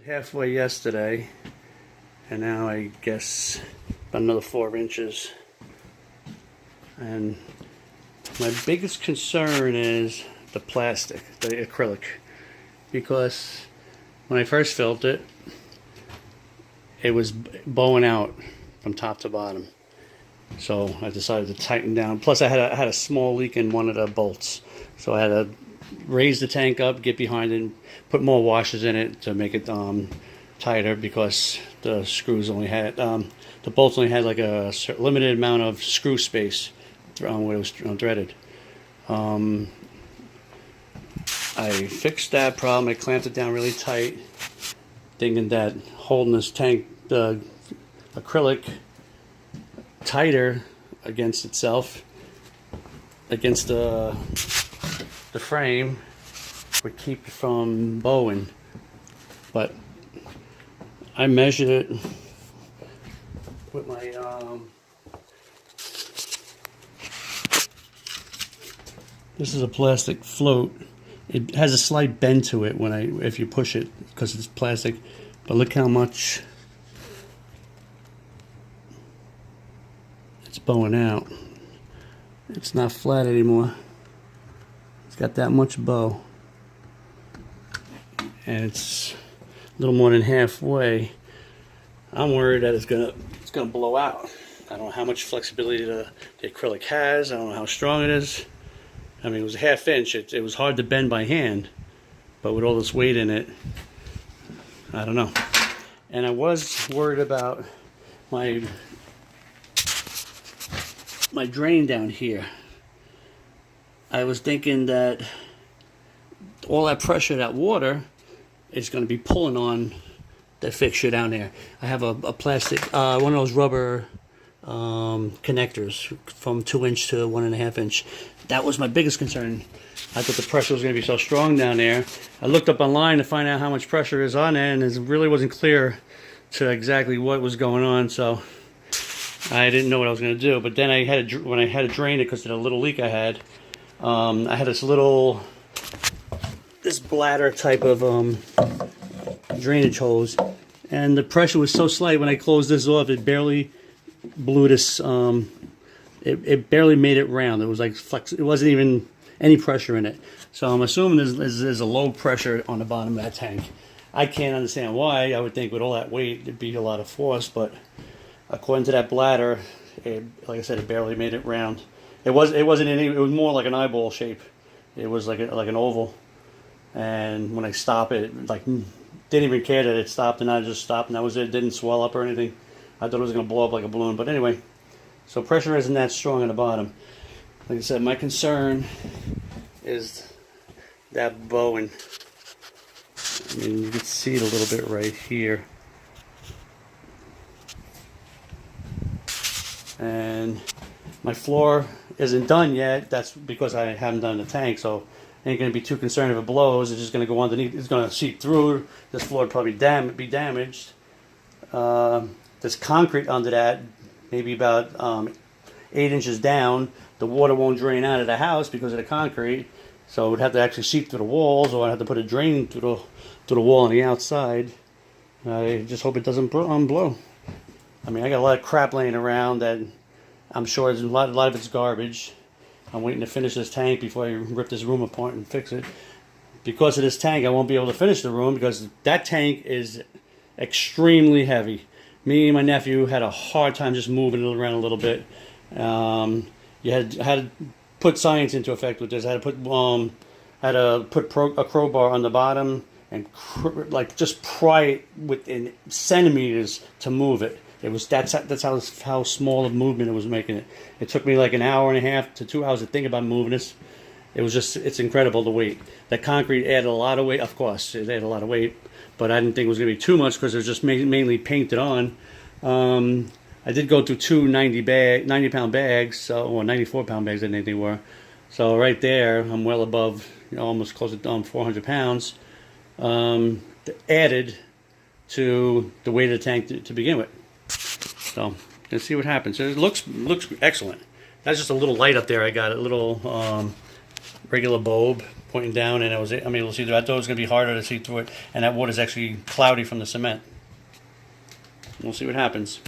Halfway yesterday, and now I guess about another 4 inches. And my biggest concern is the plastic, the acrylic, because when I first filled it, it was bowing out from top to bottom. So I decided to tighten down. Plus, I had a small leak in one of the bolts, so I had to raise the tank up, get behind it, and put more washers in it to make it tighter, because the screws only had the bolts only had like a limited amount of screw space where it was threaded. I fixed that problem. I clamped it down really tight, thinking that holding this tank, the acrylic, tighter against itself, against the frame, would keep it from bowing. But I measured it with my this is a plastic float. It has a slight bend to it if you push it, because it's plastic. But look how much it's bowing out. It's not flat anymore. It's got that much bow, and it's a little more than halfway. I'm worried that it's gonna blow out. I don't know how much flexibility the acrylic has. I don't know how strong it is. I mean, it was a ½ inch. It was hard to bend by hand, but with all this weight in it, I don't know. And I was worried about my drain down here. I was thinking that all that pressure, that water, is going to be pulling on that fixture down there. I have a plastic, one of those rubber connectors from 2 inch to 1.5 inch. That was my biggest concern. I thought the pressure was going to be so strong down there. I looked up online to find out how much pressure is on there, and it really wasn't clear to exactly what was going on. So I didn't know what I was going to do. But then when I had to drain it, because of the little leak I had this bladder type of drainage hose, and the pressure was so slight when I closed this off, it barely blew this. It barely made it round. It was like flex. It wasn't even any pressure in it. So I'm assuming there's a low pressure on the bottom of that tank. I can't understand why. I would think with all that weight it'd be a lot of force, but according to that bladder, like I said, it barely made it round. It wasn't any. It was more like an eyeball shape. It was like an oval. And when I stopped it, like, didn't even care that it stopped, and I just stopped, and that was it. It didn't swell up or anything. I thought it was going to blow up like a balloon. But anyway, so pressure isn't that strong on the bottom. Like I said, my concern is that bowing. I mean, you can see it a little bit right here. And my floor isn't done yet. That's because I haven't done the tank, so I ain't going to be too concerned if it blows. It's just going to go underneath. It's going to seep through. This floor would probably be damaged. There's concrete under that, maybe about 8 inches down. The water won't drain out of the house because of the concrete, so it would have to actually seep through the walls, or I'd have to put a drain through the wall on the outside. I just hope it doesn't blow. I mean, I got a lot of crap laying around that I'm sure a lot of it's garbage. I'm waiting to finish this tank before I rip this room apart and fix it. Because of this tank, I won't be able to finish the room, because that tank is extremely heavy. Me and my nephew had a hard time just moving it around a little bit. You had to put science into effect with this. I had to put a crowbar on the bottom and just pry it within centimeters to move it. That's how small of movement it was making it. It took me like an hour and a half to 2 hours to think about moving this. It's incredible, the weight. That concrete added a lot of weight. Of course, it added a lot of weight, but I didn't think it was going to be too much, because it was just mainly painted on. I did go through two 90-pound bags, or 94-pound bags, I think they were. So right there, I'm well above, almost close to 400 pounds added to the weight of the tank to begin with. So let's see what happens. It looks excellent. That's just a little light up there. I got a little regular bulb pointing down, and I'm able to see through. I thought it was going to be harder to see through it, and that water is actually cloudy from the cement. We'll see what happens.